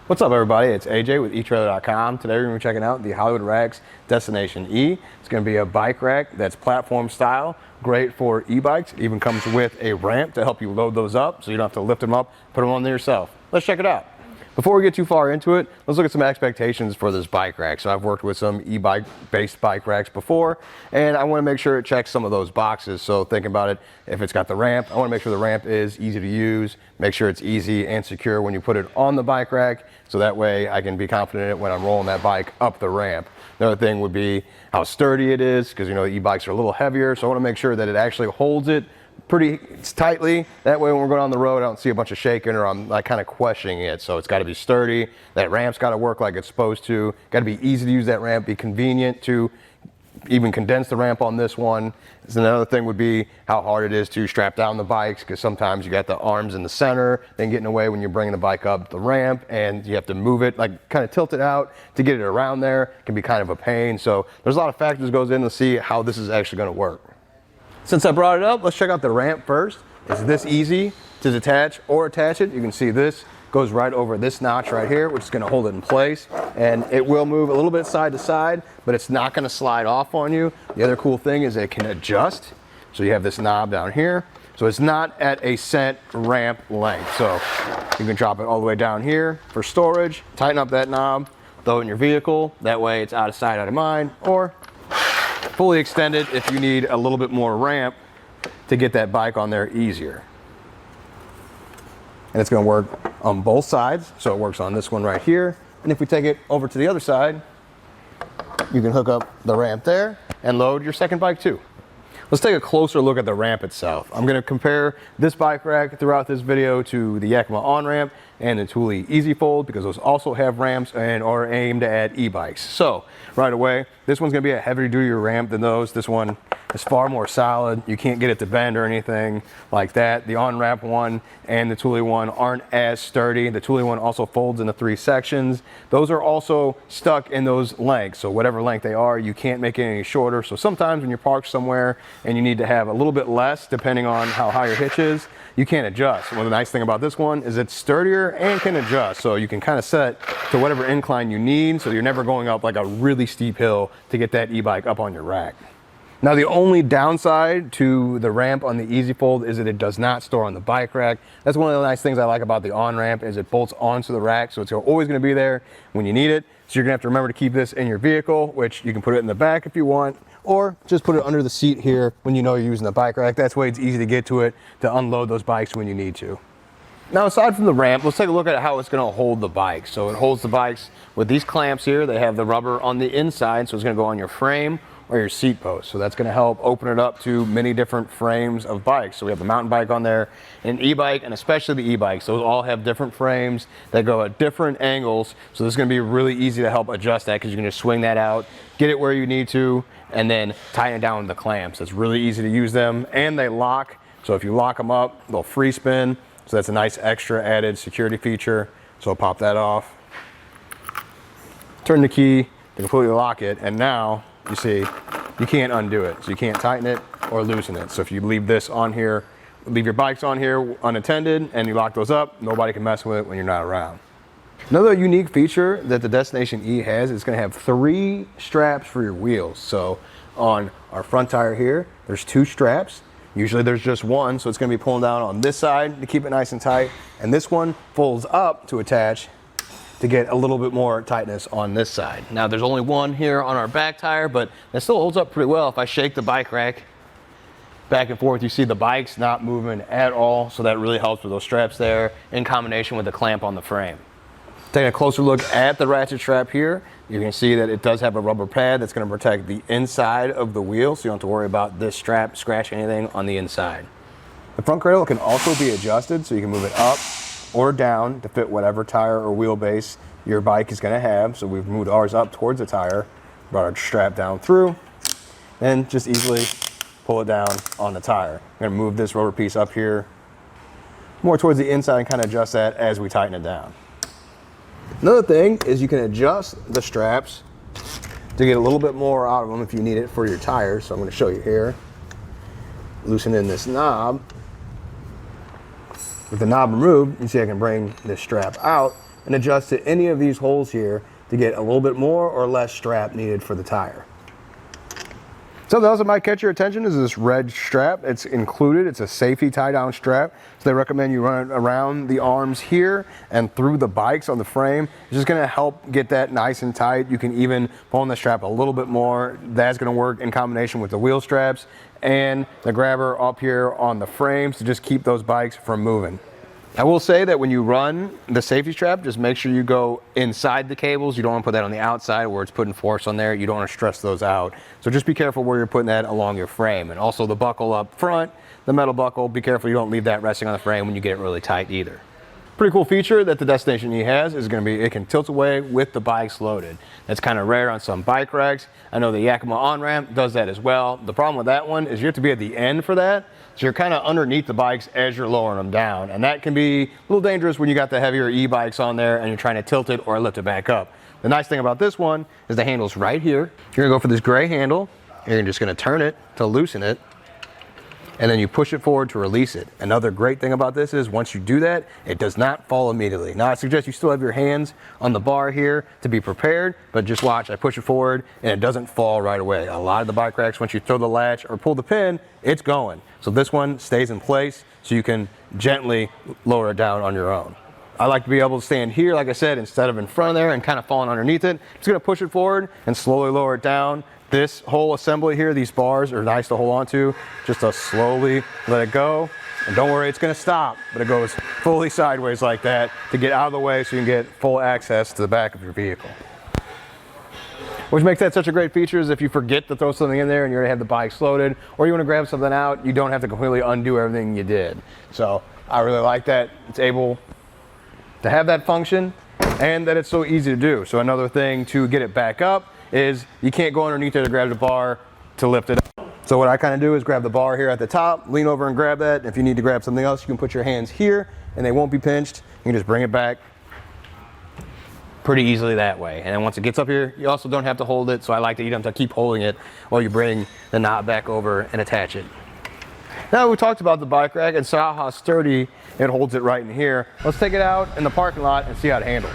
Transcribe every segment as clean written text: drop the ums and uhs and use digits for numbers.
What's up, everybody? It's AJ with etrailer.com. Today we're going to be checking out the Hollywood Racks Destination E. It's going to be a bike rack that's platform style, great for e-bikes. It even comes with a ramp to help you load those up so you don't have to lift them up, put them on there yourself. Let's check it out. Before we get too far into it, let's look at some expectations for this bike rack. So I've worked with some e-bike based bike racks before, and I want to make sure it checks some of those boxes. So thinking about it, if it's got the ramp, I want to make sure the ramp is easy to use, make sure it's easy and secure when you put it on the bike rack, so that way I can be confident in it when I'm rolling that bike up the ramp. Another thing would be how sturdy it is, because you know e-bikes are a little heavier, so I want to make sure that it actually holds it pretty tightly. That way when we're going on the road, I don't see a bunch of shaking or I'm like kind of questioning it. So it's got to be sturdy. That ramp's got to work like it's supposed to. Got to be easy to use that ramp, be convenient to even condense the ramp on this one. So another thing would be how hard it is to strap down the bikes, because sometimes you got the arms in the center, then getting away when you're bringing the bike up the ramp, and you have to move it, like kind of tilt it out to get it around there. It can be kind of a pain. So there's a lot of factors that goes in to see how this is actually going to work. Since I brought it up, let's check out the ramp first. It's this easy to detach or attach it. You can see this goes right over this notch right here, which is going to hold it in place. And it will move a little bit side to side, but it's not going to slide off on you. The other cool thing is it can adjust. So you have this knob down here. So it's not at a set ramp length. So you can drop it all the way down here for storage, tighten up that knob, throw it in your vehicle. That way it's out of sight, out of mind, or fully extended if you need a little bit more ramp to get that bike on there easier. And it's going to work on both sides, so it works on this one right here. And if we take it over to the other side, you can hook up the ramp there and load your second bike too. Let's take a closer look at the ramp itself. I'm going to compare this bike rack throughout this video to the Yakima Onramp and the Thule Easy Fold, because those also have ramps and are aimed at e-bikes. So right away, this one's going to be a heavier duty ramp than those. This one is far more solid. You can't get it to bend or anything like that. The Onramp one and the Thule one aren't as sturdy. The Thule one also folds into 3 sections. Those are also stuck in those lengths. So whatever length they are, you can't make it any shorter. So sometimes when you're parked somewhere and you need to have a little bit less, depending on how high your hitch is, you can't adjust. Well, the nice thing about this one is it's sturdier and can adjust. So you can kind of set to whatever incline you need, so you're never going up like a really steep hill to get that e-bike up on your rack. Now, the only downside to the ramp on the Easy Fold is that it does not store on the bike rack. That's one of the nice things I like about the Onramp, is it bolts onto the rack, so it's always going to be there when you need it. So you're going to have to remember to keep this in your vehicle, which you can put it in the back if you want, or just put it under the seat here when you know you're using the bike rack. That's way it's easy to get to it to unload those bikes when you need to. Now, aside from the ramp, let's take a look at how it's going to hold the bikes. So it holds the bikes with these clamps here. They have the rubber on the inside, so it's going to go on your frame or your seat post. So that's going to help open it up to many different frames of bikes. So we have the mountain bike on there, an e-bike, and especially the e-bikes. Those all have different frames that go at different angles. So this is going to be really easy to help adjust that, because you can just swing that out, get it where you need to, and then tighten it down with the clamps. It's really easy to use them, and they lock. So if you lock them up, they'll free spin. So that's a nice extra added security feature. So I'll pop that off, turn the key to completely lock it, and now you see you can't undo it. So you can't tighten it or loosen it. So if you leave this on here, leave your bikes on here unattended, and you lock those up, nobody can mess with it when you're not around. Another unique feature that the Destination E has is going to have 3 straps for your wheels. So on our front tire here, there's 2 straps. Usually there's just one, so it's going to be pulling down on this side to keep it nice and tight. And this one folds up to attach to get a little bit more tightness on this side. Now, there's only one here on our back tire, but that still holds up pretty well. If I shake the bike rack back and forth, you see the bike's not moving at all. So that really helps with those straps there in combination with the clamp on the frame. Taking a closer look at the ratchet strap here, you can see that it does have a rubber pad that's going to protect the inside of the wheel, so you don't have to worry about this strap scratching anything on the inside. The front cradle can also be adjusted, so you can move it up or down to fit whatever tire or wheelbase your bike is going to have. So we've moved ours up towards the tire, brought our strap down through, and just easily pull it down on the tire. I'm going to move this rubber piece up here more towards the inside and kind of adjust that as we tighten it down. Another thing is you can adjust the straps to get a little bit more out of them if you need it for your tires. So I'm going to show you here. Loosen in this knob. With the knob removed, you see I can bring this strap out and adjust to any of these holes here to get a little bit more or less strap needed for the tire. Something else that might catch your attention is this red strap. It's included. It's a safety tie-down strap. So they recommend you run it around the arms here and through the bikes on the frame. It's just going to help get that nice and tight. You can even pull on the strap a little bit more. That's going to work in combination with the wheel straps and the grabber up here on the frames to just keep those bikes from moving. I will say that when you run the safety strap, just make sure you go inside the cables. You don't want to put that on the outside where it's putting force on there. You don't want to stress those out. So just be careful where you're putting that along your frame. And also the buckle up front, the metal buckle, be careful you don't leave that resting on the frame when you get it really tight either. Pretty cool feature that the Destination E has is going to be it can tilt away with the bikes loaded. That's kind of rare on some bike racks. I know the Yakima Onramp does that as well. The problem with that one is you have to be at the end for that. So you're kind of underneath the bikes as you're lowering them down. And that can be a little dangerous when you got the heavier e-bikes on there and you're trying to tilt it or lift it back up. The nice thing about this one is the handle's right here. You're gonna go for this gray handle. You're just gonna turn it to loosen it. And then you push it forward to release it. Another great thing about this is once you do that, it does not fall immediately. Now I suggest you still have your hands on the bar here to be prepared, but just watch, I push it forward and it doesn't fall right away. A lot of the bike racks, once you throw the latch or pull the pin, it's going. So this one stays in place so you can gently lower it down on your own. I like to be able to stand here, like I said, instead of in front of there and kind of falling underneath it. Just gonna push it forward and slowly lower it down. This whole assembly here, these bars are nice to hold on to. Just to slowly let it go. And don't worry, it's gonna stop, but it goes fully sideways like that to get out of the way so you can get full access to the back of your vehicle. Which makes that such a great feature is if you forget to throw something in there and you already have the bikes loaded, or you wanna grab something out, you don't have to completely undo everything you did. So I really like that. It's able to have that function and that it's so easy to do. So another thing to get it back up is you can't go underneath there to grab the bar to lift it up. So what I kind of do is grab the bar here at the top, lean over and grab that. If you need to grab something else, you can put your hands here and they won't be pinched. You can just bring it back pretty easily that way. And then once it gets up here, you also don't have to hold it. So I like that you don't have to keep holding it while you bring the knob back over and attach it. Now we talked about the bike rack and saw how sturdy it holds it right in here. Let's take it out in the parking lot and see how it handles.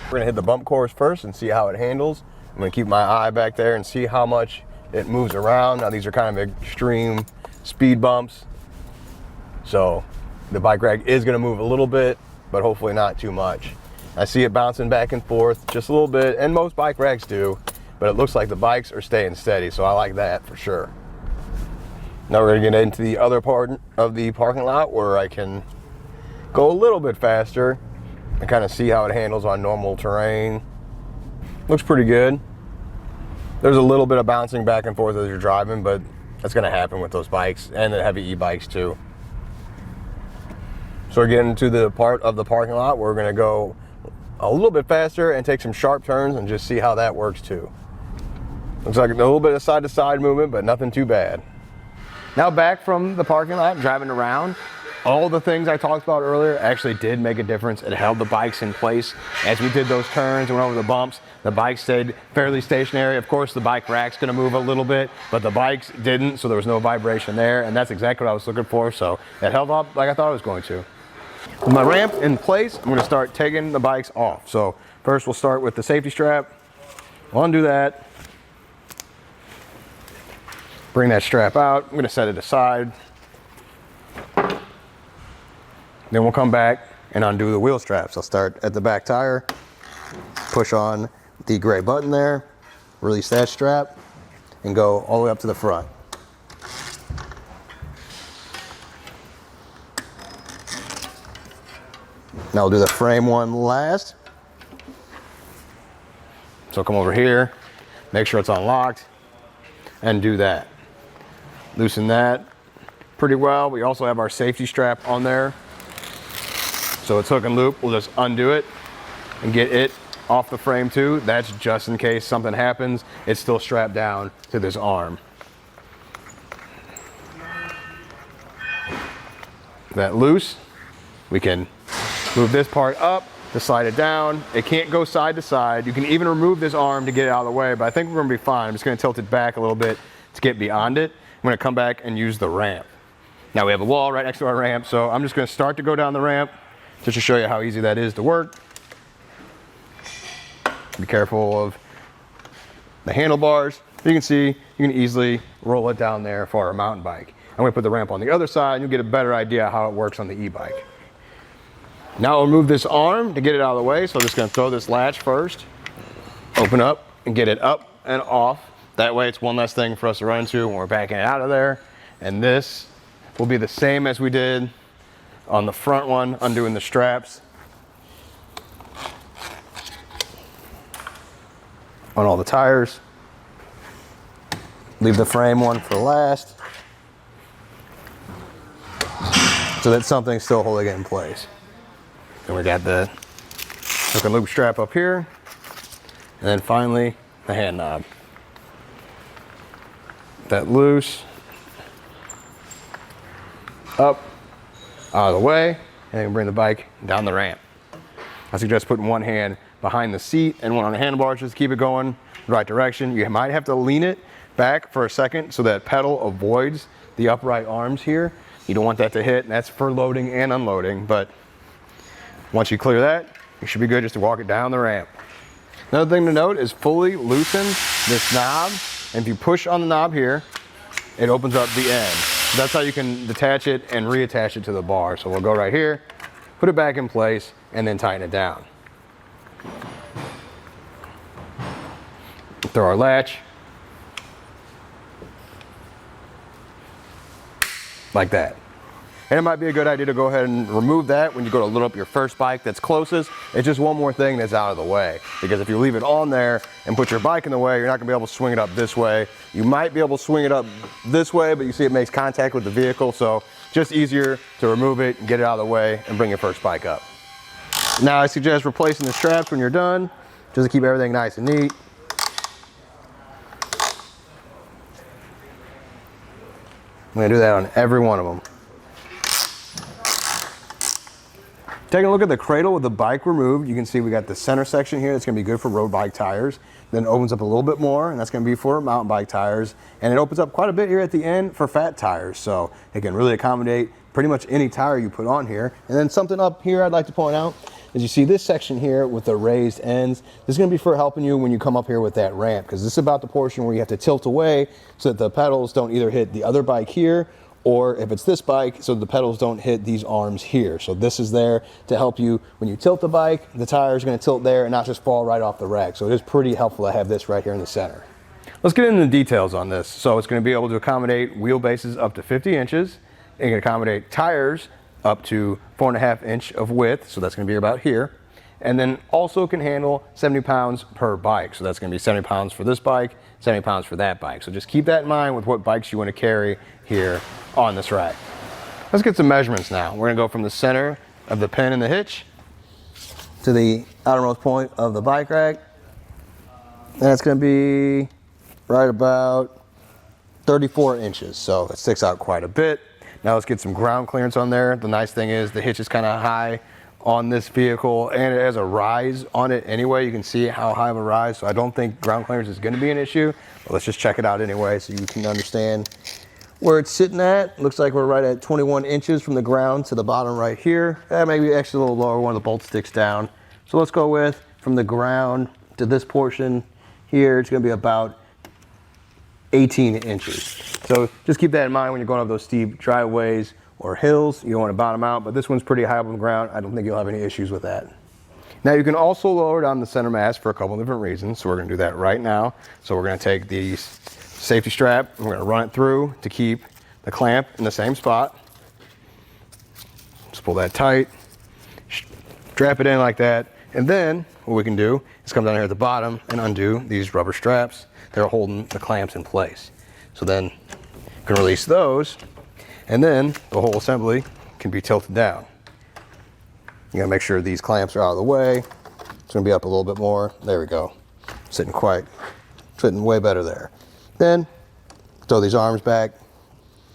We're gonna hit the bump cores first and see how it handles. I'm gonna keep my eye back there and see how much it moves around. Now these are kind of extreme speed bumps. So the bike rack is gonna move a little bit, but hopefully not too much. I see it bouncing back and forth just a little bit, and most bike racks do, but it looks like the bikes are staying steady, so I like that for sure. Now we're gonna get into the other part of the parking lot where I can go a little bit faster and kind of see how it handles on normal terrain. Looks pretty good. There's a little bit of bouncing back and forth as you're driving, but that's gonna happen with those bikes and the heavy e-bikes too. So we're getting to the part of the parking lot where we're gonna go a little bit faster and take some sharp turns and just see how that works too. Looks like a little bit of side to side movement, but nothing too bad. Now back from the parking lot, driving around, all the things I talked about earlier actually did make a difference. It held the bikes in place. As we did those turns and went over the bumps, the bike stayed fairly stationary. Of course, the bike rack's gonna move a little bit, but the bikes didn't, so there was no vibration there, and that's exactly what I was looking for, so it held up like I thought it was going to. With my ramp in place, I'm gonna start taking the bikes off. So first we'll start with the safety strap. We'll undo that. Bring that strap out. I'm gonna set it aside. Then we'll come back and undo the wheel straps. I'll start at the back tire, push on the gray button there, release that strap, and go all the way up to the front. Now we'll do the frame one last. So come over here, make sure it's unlocked, and do that. Loosen that pretty well. We also have our safety strap on there. So it's hook and loop. We'll just undo it and get it off the frame too. That's just in case something happens. It's still strapped down to this arm. That loose, we can move this part up to slide it down. It can't go side to side. You can even remove this arm to get it out of the way, but I think we're gonna be fine. I'm just gonna tilt it back a little bit to get beyond it. I'm gonna come back and use the ramp. Now we have a wall right next to our ramp, so I'm just gonna start to go down the ramp just to show you how easy that is to work. Be careful of the handlebars. You can see, you can easily roll it down there for a mountain bike. I'm gonna put the ramp on the other side and you'll get a better idea how it works on the e-bike. Now I'll remove this arm to get it out of the way. So I'm just gonna throw this latch first, open up and get it up and off. That way it's one less thing for us to run into when we're backing it out of there. And this will be the same as we did on the front one, undoing the straps on all the tires. Leave the frame one for last, so that something's still holding it in place. Then we got the hook and loop strap up here, and then finally the hand knob. That loose, up, out of the way, and then bring the bike down the ramp. I suggest putting one hand behind the seat and one on the handlebars just to keep it going the right direction. You might have to lean it back for a second so that pedal avoids the upright arms here. You don't want that to hit, and that's for loading and unloading, but once you clear that, you should be good just to walk it down the ramp. Another thing to note is fully loosen this knob, and if you push on the knob here, it opens up the end. So that's how you can detach it and reattach it to the bar. So we'll go right here, put it back in place, and then tighten it down. Throw our latch, like that. And it might be a good idea to go ahead and remove that when you go to load up your first bike that's closest. It's just one more thing that's out of the way. Because if you leave it on there and put your bike in the way, you're not gonna be able to swing it up this way. You might be able to swing it up this way, but you see it makes contact with the vehicle, so just easier to remove it and get it out of the way and bring your first bike up. Now I suggest replacing the straps when you're done, just to keep everything nice and neat. I'm gonna do that on every one of them. Taking a look at the cradle with the bike removed, you can see we got the center section here that's gonna be good for road bike tires. Then it opens up a little bit more, and that's gonna be for mountain bike tires. And it opens up quite a bit here at the end for fat tires. So it can really accommodate pretty much any tire you put on here. And then something up here I'd like to point out is you see this section here with the raised ends. This is gonna be for helping you when you come up here with that ramp, because this is about the portion where you have to tilt away so that the pedals don't either hit the other bike here, or if it's this bike, so the pedals don't hit these arms here. So this is there to help you when you tilt the bike, the tire is gonna tilt there and not just fall right off the rack. So it is pretty helpful to have this right here in the center. Let's get into the details on this. So it's gonna be able to accommodate wheelbases up to 50 inches. It can accommodate tires up to 4.5 inch of width. So that's gonna be about here. And then also can handle 70 pounds per bike. So that's gonna be 70 pounds for this bike, 70 pounds for that bike. So just keep that in mind with what bikes you wanna carry here on this rack. Let's get some measurements now. We're gonna go from the center of the pin and the hitch to the outermost point of the bike rack. And that's gonna be right about 34 inches. So it sticks out quite a bit. Now let's get some ground clearance on there. The nice thing is the hitch is kind of high on this vehicle, and it has a rise on it anyway. You can see how high of a rise, so I don't think ground clearance is gonna be an issue. But let's just check it out anyway so you can understand where it's sitting at. Looks like we're right at 21 inches from the ground to the bottom right here. Maybe actually a little lower, one of the bolts sticks down. So let's go with from the ground to this portion here, it's gonna be about 18 inches. So just keep that in mind when you're going up those steep driveways or hills. You don't want to bottom out, but this one's pretty high up on the ground. I don't think you'll have any issues with that. Now you can also lower down the center mass for a couple of different reasons. So we're gonna do that right now. So we're gonna take the safety strap, and we're gonna run it through to keep the clamp in the same spot. Just pull that tight, strap it in like that. And then what we can do is come down here at the bottom and undo these rubber straps. They're holding the clamps in place. So then you can release those, and then the whole assembly can be tilted down. You gotta make sure these clamps are out of the way. It's gonna be up a little bit more. There we go. Sitting way better there. Then throw these arms back.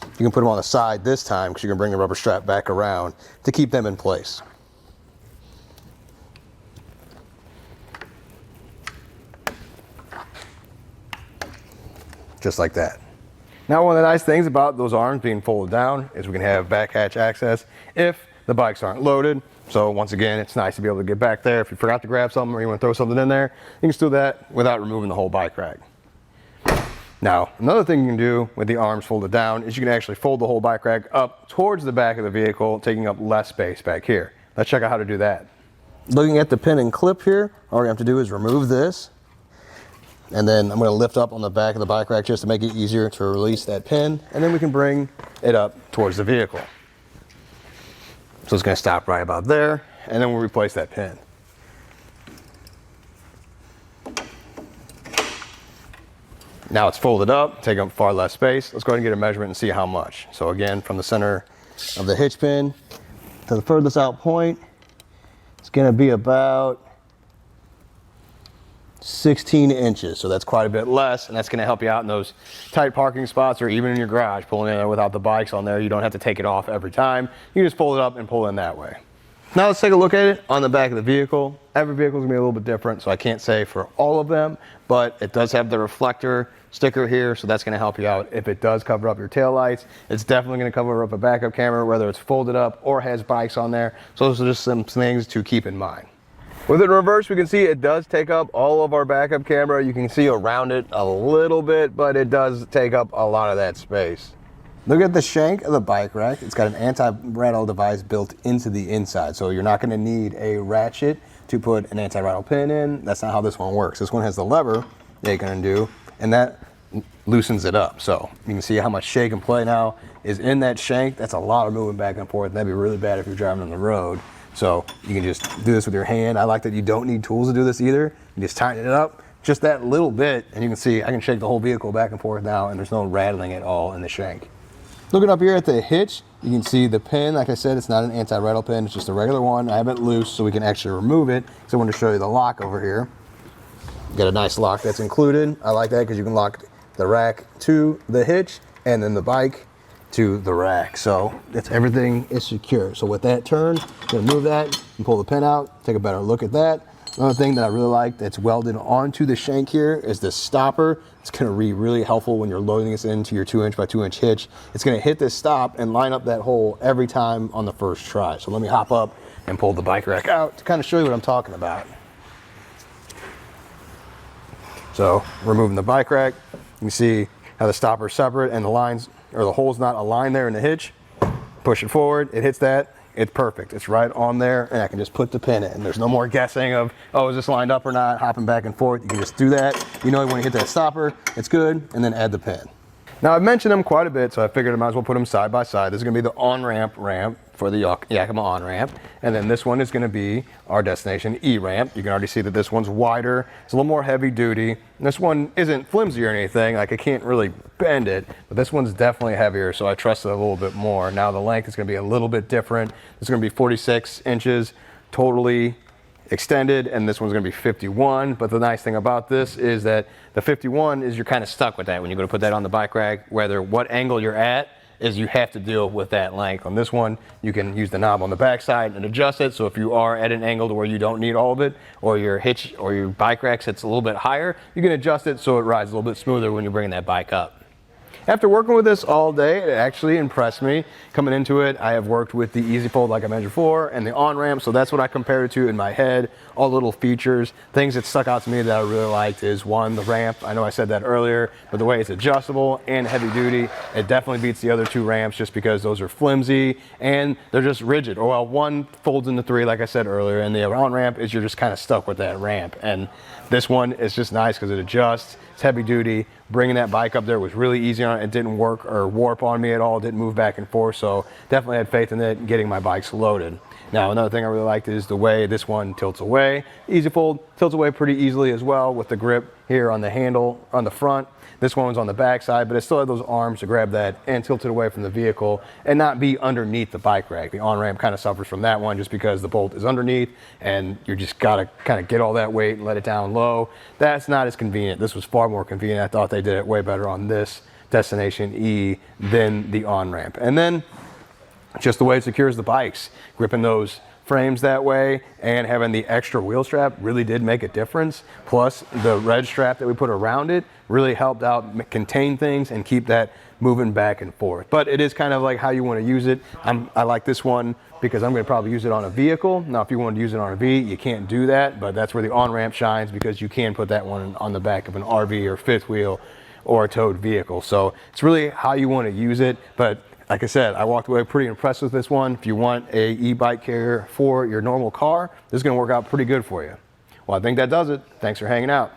You can put them on the side this time because you can bring the rubber strap back around to keep them in place. Just like that. Now, one of the nice things about those arms being folded down is we can have back hatch access if the bikes aren't loaded. So once again, it's nice to be able to get back there. If you forgot to grab something or you want to throw something in there, you can still do that without removing the whole bike rack. Now, another thing you can do with the arms folded down is you can actually fold the whole bike rack up towards the back of the vehicle, taking up less space back here. Let's check out how to do that. Looking at the pin and clip here, all we have to do is remove this. And then I'm going to lift up on the back of the bike rack just to make it easier to release that pin. And then we can bring it up towards the vehicle. So it's going to stop right about there, and then we'll replace that pin. Now it's folded up, taking up far less space. Let's go ahead and get a measurement and see how much. So again, from the center of the hitch pin to the furthest out point, it's going to be about 16 inches. So that's quite a bit less, and that's going to help you out in those tight parking spots or even in your garage, pulling in there without the bikes on there. You don't have to take it off every time. You just pull it up and pull in that way. Now let's take a look at it on the back of the vehicle. Every vehicle is going to be a little bit different, so I can't say for all of them, but it does have the reflector sticker here, so that's going to help you out. If it does cover up your taillights, it's definitely going to cover up a backup camera, whether it's folded up or has bikes on there. So those are just some things to keep in mind. With it in reverse, we can see it does take up all of our backup camera. You can see around it a little bit, but it does take up a lot of that space. Look at the shank of the bike rack. It's got an anti-rattle device built into the inside. So you're not going to need a ratchet to put an anti-rattle pin in. That's not how this one works. This one has the lever that you're going to do, and that loosens it up. So you can see how much shake and play now is in that shank. That's a lot of moving back and forth. That'd be really bad if you're driving on the road. So you can just do this with your hand. I like that you don't need tools to do this either. You just tighten it up just that little bit, and you can see I can shake the whole vehicle back and forth now, and there's no rattling at all in the shank. Looking up here at the hitch, you can see the pin. Like I said, it's not an anti-rattle pin, it's just a regular one. I have it loose so we can actually remove it. So I want to show you the lock over here. Got a nice lock that's included. I like that because you can lock the rack to the hitch and then the bike to the rack. So everything is secure. So with that turn, you're gonna move that and pull the pin out, take a better look at that. Another thing that I really like that's welded onto the shank here is the stopper. It's gonna be really helpful when you're loading this into your 2" by 2" hitch. It's gonna hit this stop and line up that hole every time on the first try. So let me hop up and pull the bike rack out to kind of show you what I'm talking about. So removing the bike rack, you can see how the stopper is separate and the lines or the hole's not aligned there in the hitch. Push it forward, it hits that, it's perfect. It's right on there, and I can just put the pin in. There's no more guessing of, oh, is this lined up or not, hopping back and forth. You can just do that. You know when you hit that stopper, it's good, and then add the pin. Now, I've mentioned them quite a bit, so I figured I might as well put them side by side. This is gonna be the Onramp ramp for the Yakima Onramp, and then this one is gonna be our destination E-ramp. You can already see that this one's wider, it's a little more heavy duty. And this one isn't flimsy or anything, like I can't really bend it, but this one's definitely heavier, so I trust it a little bit more. Now the length is gonna be a little bit different. This is gonna be 46 inches, totally extended, and this one's gonna be 51. But the nice thing about this is that the 51 is you're kind of stuck with that when you're gonna put that on the bike rack, whether what angle you're at is you have to deal with that length. On this one, you can use the knob on the back side and adjust it. So if you are at an angle to where you don't need all of it, or your hitch or your bike rack sits a little bit higher, you can adjust it so it rides a little bit smoother when you're bringing that bike up. After working with this all day, it actually impressed me. Coming into it, I have worked with the Easy Fold like I mentioned before and the Onramp, so that's what I compared it to in my head. All little features, things that stuck out to me that I really liked is one, the ramp. I know I said that earlier, but the way it's adjustable and heavy duty, it definitely beats the other two ramps just because those are flimsy and they're just rigid. Or well, one folds into 3 like I said earlier, and the Onramp is you're just kind of stuck with that ramp. And this one is just nice because it adjusts, it's heavy duty. Bringing that bike up there was really easy on it. It didn't work or warp on me at all. It didn't move back and forth. So definitely had faith in it and getting my bikes loaded. Now, another thing I really liked is the way this one tilts away. Easy Fold tilts away pretty easily as well with the grip here on the handle on the front. This one was on the back side, but it still had those arms to grab that and tilt it away from the vehicle and not be underneath the bike rack. The Onramp kind of suffers from that one just because the bolt is underneath and you just gotta kind of get all that weight and let it down low. That's not as convenient. This was far more convenient. I thought they did it way better on this Destination E than the Onramp. And then just the way it secures the bikes, gripping those frames that way and having the extra wheel strap really did make a difference. Plus the red strap that we put around it really helped out contain things and keep that moving back and forth. But it is kind of like how you want to use it. I like this one because I'm going to probably use it on a vehicle. Now, if you want to use it on a V, you can't do that, but that's where the Onramp shines, because you can put that one on the back of an RV or fifth wheel or a towed vehicle. So it's really how you want to use it. But like I said, I walked away pretty impressed with this one. If you want a e-bike carrier for your normal car, this is going to work out pretty good for you. Well, I think that does it. Thanks for hanging out.